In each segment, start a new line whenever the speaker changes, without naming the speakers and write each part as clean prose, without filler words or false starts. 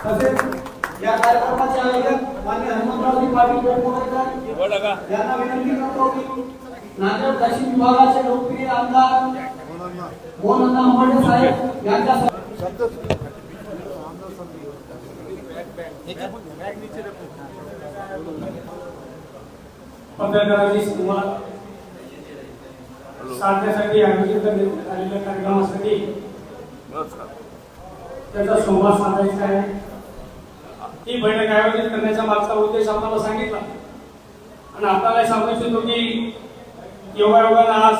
तसेच या कार्यक्रमाचे आयोजक माननीय हनुमंतरावजी पाटील पेडणेकर यांना विनंती करतो की नांदेड दक्षिण विभागाचे लोकप्रिय आमदार मोहनअण्णा अंबर्डे साहेब यांच्या
पत्रकारांची संवाद साधण्यासाठी आयोजित करण्यात आलेल्या कार्यक्रमासाठी त्याचा संवाद साधायचा आहे। ही बैठक आयोजित करण्याचा मागचा उद्देश आपल्याला सांगितला आणि आपल्याला सांगायचं होतं की योगायोगानं आज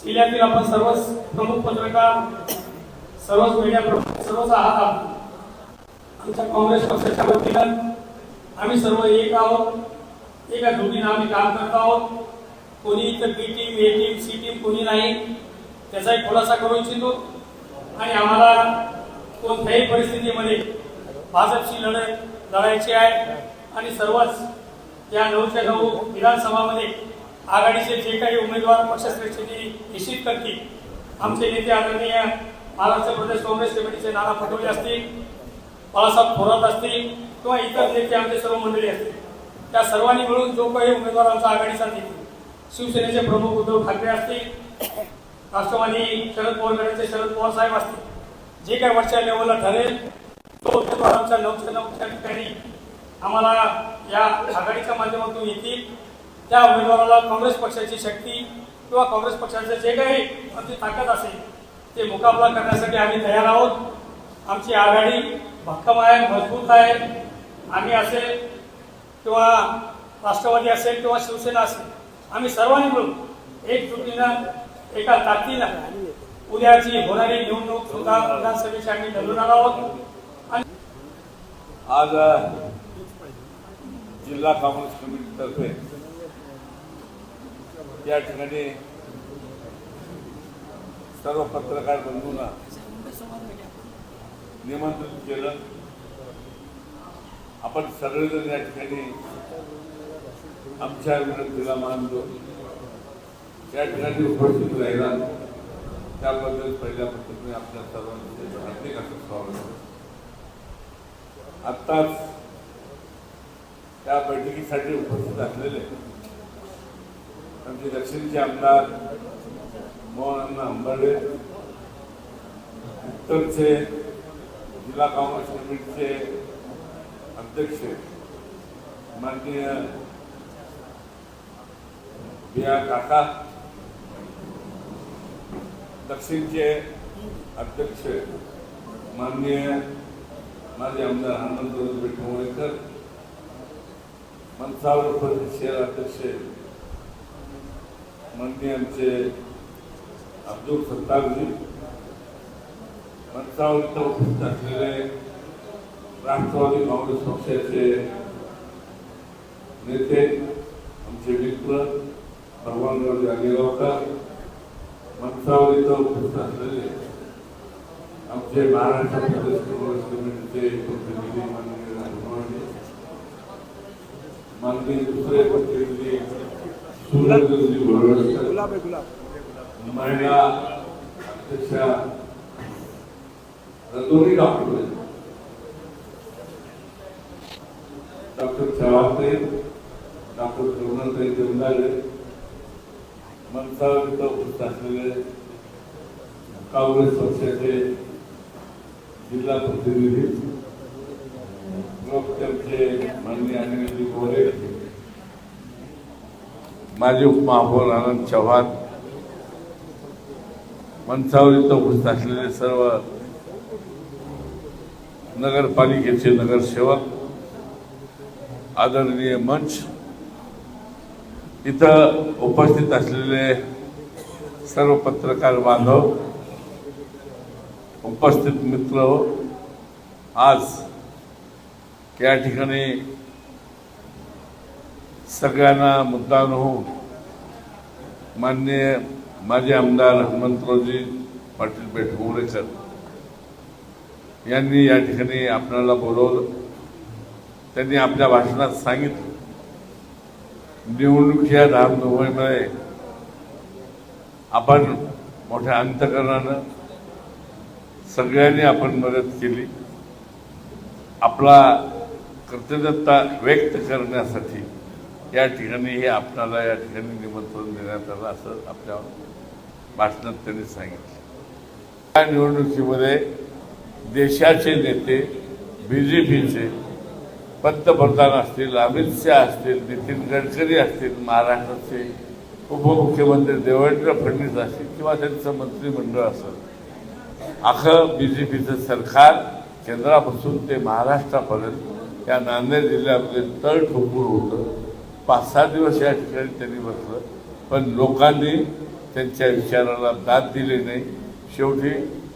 जिल्ह्यातील आपण सर्वच प्रमुख पत्रकार सर्वच मीडिया प्रमुख सर्वच आहात। आमच्या काँग्रेस पक्षाच्या वतीनं आम्ही सर्व एक आहोत, एका धुरीनं आम्ही काम करत आहोत। कोणी इतर बी टीम ए टीम सी टीम कोणी नाही, त्याचा एक खुलासा करू इच्छितो आणि आम्हाला कोणत्याही परिस्थितीमध्ये भाजपशी लढायची आहे आणि सर्वच या 9च्या 9 विधानसभामध्ये आघाडीचे जे काही उमेदवार पक्षश्रेष्ठींनी निश्चित करतील, आमचे नेते आदरणीय महाराष्ट्र प्रदेश काँग्रेस कमिटीचे नाना पटोले असतील, बाळासाहेब थोरात असतील किंवा इतर नेते आमचे सर्व मंडळी असतील, त्या सर्वांनी मिळून जो काही उमेदवार आमचा आघाडीचा देतील, शिवसेनेचे प्रमुख उद्धव ठाकरे असतील, राष्ट्रवादी शरद पवार गटाचे शरद पवार साहेब असतील, जे काही वरच्या लेवलला ठरेल तो उमेदवार आमच्या 9च्या 9 ठिकाणी आम्हाला या आघाडीच्या माध्यमातून येतील। त्या उमेदवाराला काँग्रेस पक्षाची शक्ती किंवा काँग्रेस पक्षाचे जे काही आमची ताकद असेल ते मुकाबला करण्यासाठी आम्ही तयार आहोत। आमची आघाडी भक्कम आहे, मजबूत आहे। आम्ही असेल किंवा राष्ट्रवादी असेल किंवा शिवसेना असेल, आम्ही सर्वांनी मिळून एकजुटीनं एका ताकदीनं उद्याची होणारी निवडणूक सुद्धा विधानसभेची आम्ही लढवणार आहोत।
आज जिल्हा काँग्रेस कमिटीतर्फे या ठिकाणी सर्व पत्रकार बंधूंना निमंत्रित केलं। आपण सगळेजण या ठिकाणी आमच्या विनंतीला मान देऊन या ठिकाणी उपस्थित राहिला त्याबद्दल पहिल्या पद्धतीने आपल्या सर्वांचे हार्दिक असं स्वागत। आत्ताच त्या बैठकीसाठी उपस्थित असलेले आमचे दक्षिणचे आमदार मोहनअण्णा अंबर्डे, उत्तरचे जिल्हा काँग्रेस कमिटीचे अध्यक्ष माननीय बिया काका, दक्षिणचे अध्यक्ष माननीय माजी आमदार हनुमंतराव पेडणेकर, मनसावर प्रदेश शहर अध्यक्ष माननीय आमचे अब्दुल सत्तारजी, मनसावर इथं उपस्थित असलेले राष्ट्रवादी काँग्रेस पक्षाचे नेते आमचे मित्र भगवानराव जागेगावकर, मनसावर इथं उपस्थित असलेले आमचे महाराष्ट्र प्रदेश काँग्रेस कमिटीचे प्रतिनिधी माननीय राजभवानी, माननीय दुसरे प्रतिनिधी सुरजजी बोरवडकर, महिला अध्यक्षा रतोनी डॉक्टर चव्हाणताई, डॉक्टर करुणाताई जमदारे, मनसावर इथं उपस्थित असलेले काँग्रेस पक्षाचे जिल्हा प्रतिनिधी आमचे माननीय अनिलजी गोरे, माजी उपमहापौर आनंद चव्हाण, मनसावर इथं उपस्थित असलेले सर्व नगरपालिकेचे नगरसेवक, आदरणीय मंच, इथं उपस्थित असलेले सर्व पत्रकार बांधव, उपस्थित मित्र, आज या ठिकाणी सगळ्यांना मुद्दाम होऊन माननीय माजी आमदार हनुमंतरावजी पाटील पेडणेकर यांनी या ठिकाणी आपल्याला बोलवलं। त्यांनी आपल्या भाषणात सांगितलं निवडणुकीच्या धामधुमीमध्ये आपण मोठ्या अंतकरणानं सगळ्यांनी आपण मदत केली आपला कृतज्ञता व्यक्त करण्यासाठी या ठिकाणी हे आपणाला या ठिकाणी निमंत्रण देण्यात आलं असं आपल्या भाषणात त्यांनी सांगितलं। या निवडणुकीमध्ये देशाचे नेते BJPचे पंतप्रधान असतील, अमित शहा असतील, नितीन गडकरी असतील, महाराष्ट्राचे उपमुख्यमंत्री देवेंद्र फडणवीस असतील किंवा त्यांचं मंत्रिमंडळ असेल, अख्खं BJPचं सरकार केंद्रापासून ते महाराष्ट्रापर्यंत या नांदेड जिल्ह्यामध्ये तळ ठोकून होतं। 5-6 दिवस या ठिकाणी त्यांनी बसलं, पण लोकांनी त्यांच्या विचाराला दाद दिली नाही। शेवटी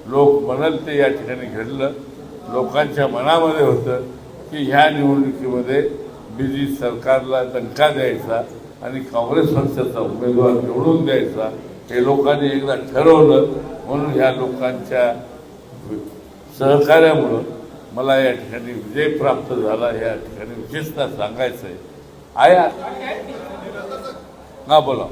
लोक म्हणाल ते या ठिकाणी घडलं। लोकांच्या मनामध्ये होतं की ह्या निवडणुकीमध्ये BJP सरकारला दणका द्यायचा आणि काँग्रेस पक्षाचा उमेदवार निवडून द्यायचा, हे लोकांनी एकदा ठरवलं। म्हणून ह्या लोकांच्या सहकार्यामुळं मला या ठिकाणी विजय प्राप्त झाला। या ठिकाणी विशेषतः सांगायचं आहे हा बोला।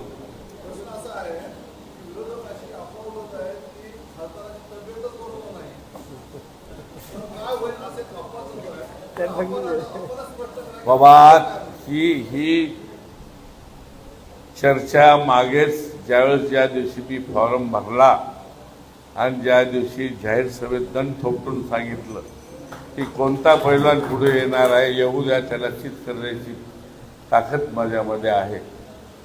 बाबा ही चर्चा मागेच ज्यावेळेस ज्या दिवशी मी फॉर्म भरला आणि ज्या दिवशी जाहीर सभेत दण थोपटून सांगितलं की कोणता पैलवान पुढे येणार आहे, येऊ द्या, त्याला चित करण्याची ताकद माझ्यामध्ये आहे।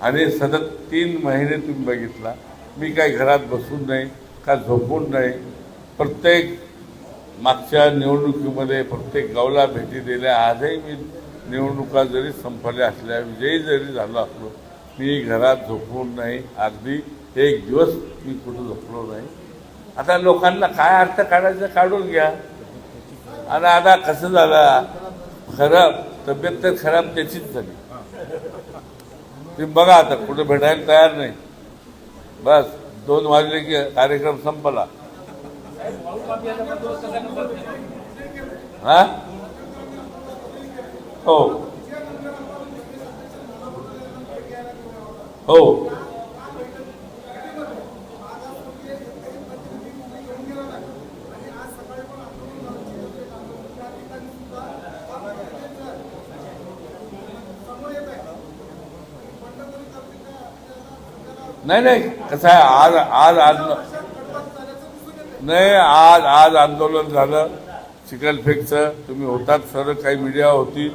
आणि सतत 3 महिने तुम्ही बघितला, मी काही घरात बसून नाही का झोपून नाही, प्रत्येक मागच्या निवडणुकीमध्ये प्रत्येक गावला भेटी दिल्या। आजही मी निवडणुका जरी संपल्या असल्या, विजयी जरी झालो असलो, मी घरात झोपून नाही, अगदी एक दिवस मी कुठं झोपलो नाही। आता लोकांना काय अर्थ काढायचं काढून घ्या। आणि आता कसं झालं, खराब तब्येत तर खराब त्याचीच झाली। तुम्ही बघा आता कुठे भेटायला तयार नाही, बस 2 वाजले की कार्यक्रम संपला। हा हो हो नाही कसं आहे, आज नाही, आज आंदोलन झालं चिखलफेकचं, तुम्ही होतात, सर्व काही मीडिया होती,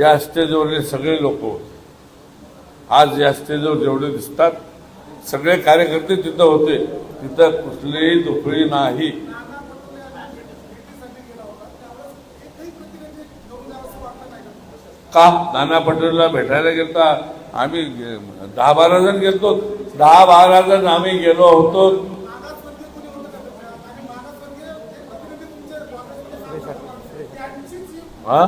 या स्टेजवरले सगळे लोक होते। आज या स्टेजवर जेवढे दिसतात सगळे कार्यकर्ते तिथं होते, तिथं कुठलीही दुखळी नाही। का नाना पटोलेला भेटायला गेलता आम्ही 10-12 जण गेलतो, 10-12 जण आम्ही गेलो होतो। हा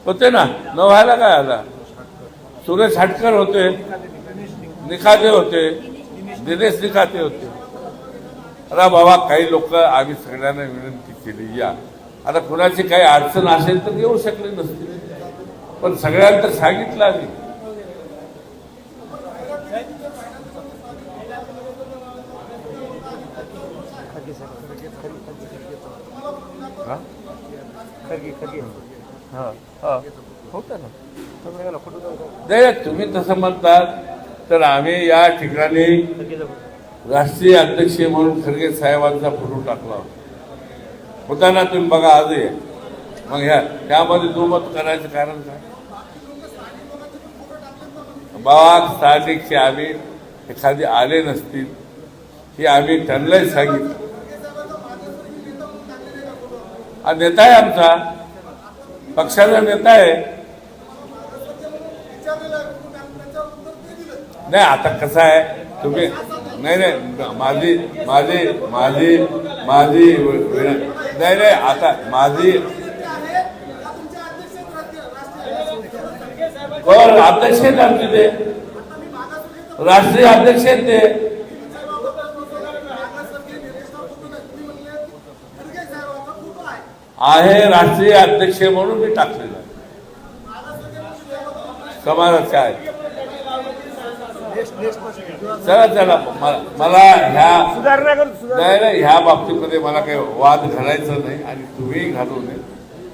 होते ना, न व्हायला काय आला, सुरेश हटकर होते, निखाते होते, दिनेश निखाते होते। अरे बाबा, काही लोक आम्ही सगळ्यांना विनंती केली, या आता कुणाची काही अडचण असेल तर येऊ शकले नसतील, पण सगळ्यांना सांगितलं आम्ही। होतं ना, तुम्ही तसं म्हणतात तर आम्ही या ठिकाणी राष्ट्रीय अध्यक्ष म्हणून खरगे साहेबांचा फोटो टाकला होता ना, तुम्ही बघा आजही। मग त्यामध्ये दुमत करायचं कारण काय? बाबा स्थानिकचे आम्ही एखादी आले नसतील हे आम्ही त्यांनाही सांगितलं। हा नेता आहे आमचा, पक्षाचा नेता आहे। नाही आता कसं आहे, तुम्ही नाही नाही आता माझी अध्यक्ष आहेत आमचे, ते राष्ट्रीय अध्यक्ष आहेत ते। आहे राष्ट्रीय अध्यक्ष म्हणून मी टाकलेलं, समाजाचे आहे। चला चला मला ह्या बाबतीमध्ये मला काही वाद घालायचा नाही आणि तुम्ही घालू नये.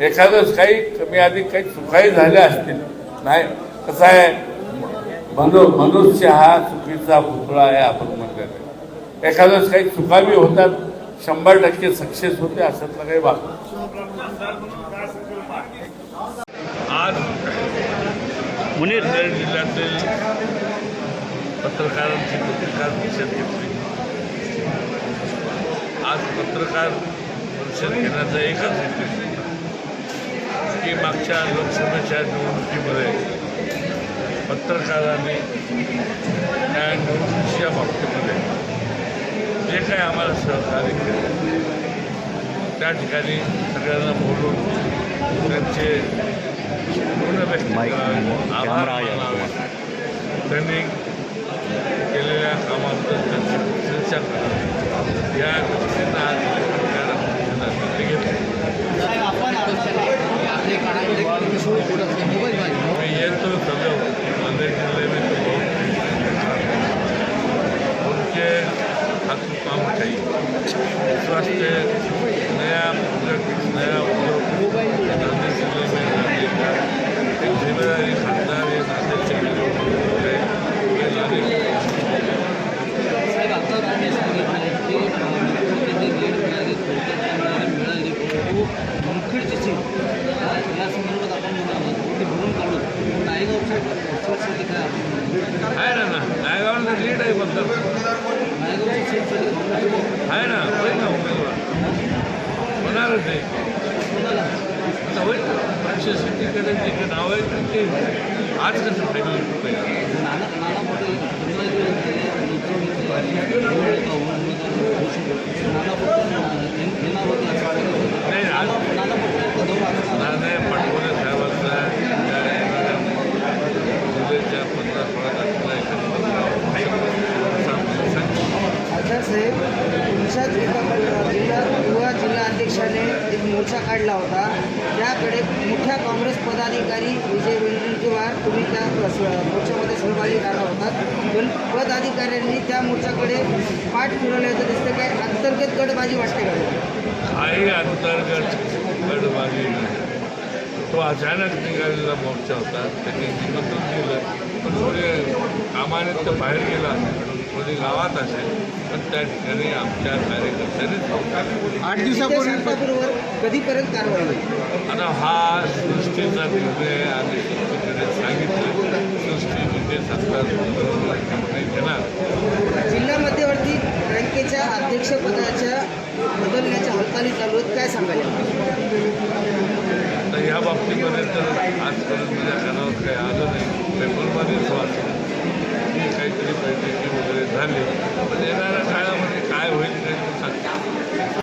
एखादंच काही कमी अधिक काही चुकाही झाल्या असतील नाही. कसं आहे, मनुष्य हा चुकीचा पुतळा आहे आपण म्हणलेलं आहे. एखादंच काही चुकावी होतात, 100% सक्सेस होते अशातलं काही बाब. आज पुणे जिल्ह्यातील पत्रकारांची पत्रकार परिषद घेतली. आज पत्रकार परिषद घेण्याचा एकच उद्देश की मागच्या लोकसभेच्या निवडणुकीमध्ये पत्रकारांनी त्या निवडणुकीच्या बाबतीमध्ये जे काही आम्हाला सहकार्य केलं त्या ठिकाणी सगळ्यांना बोलून त्यांचे पूर्ण व्यक्त करावे, आभार मानावे, त्यांनी केलेल्या कामाबद्दल त्यांची प्रशंसा करावी, या गोष्टींना आज पत्रकार परिषदेत घेतली. मैं ये तो समझो नांदेड़ जिले में तो बहुत उनके हाथ में काम चाहिए. स्वास्थ्य नया प्रोजेक्ट नया उद्योग नांदेड़ जिले में लाने का एक जिम्मेदारी खासदार है. नांदेड़ जिले में लाने आहे ना नायगावला लीड आहे बद्दल आहे ना, होईल ना उमेदवार होणारच आहे. आता होईल पक्ष शेतीकडे जे नाव आहे ते आज कसं फायनल होतं. नाही आज नाना पटोले साहेबांचा जिल्ह्याच्या 15-16 तारखेला
खासदार साहेब, तुमच्याच एका जिल्हा अध्यक्षाने एक मोर्चा काढला होता. त्याकडे मोठ्या काँग्रेस पदाधिकारी विजय वडेट्टीवार तुम्ही त्या मोर्चामध्ये सहभागी झाला होतात, पण पदाधिकाऱ्यांनी त्या मोर्चाकडे पाठ फिरवल्याचं दिसतं. काय अंतर्गत गटबाजी वाटते का?
काही अंतर्गत गटबाजी नाही. तो अचानक निघालेला मोर्चा होता. त्यांनी निमंत्रण दिलं, पण थोडे कामाने तर बाहेर गेला, थोडी गावात असेल, पण त्या ठिकाणी आमच्या कार्यकर्त्यांनी
8 दिवसापूर्वी कधीपर्यंत कारवाई होईल?
आता हा सृष्टीचा निर्णय आम्ही सृष्टीकडे सांगितलं. सृष्टी म्हणजे सरकार घेणार.
जिल्हा मध्यवर्ती बँकेच्या अध्यक्षपदाच्या बदलण्याच्या हालचाली चालू आहेत, काय सांगायला?
तर ह्या बाबतीमध्ये तर आज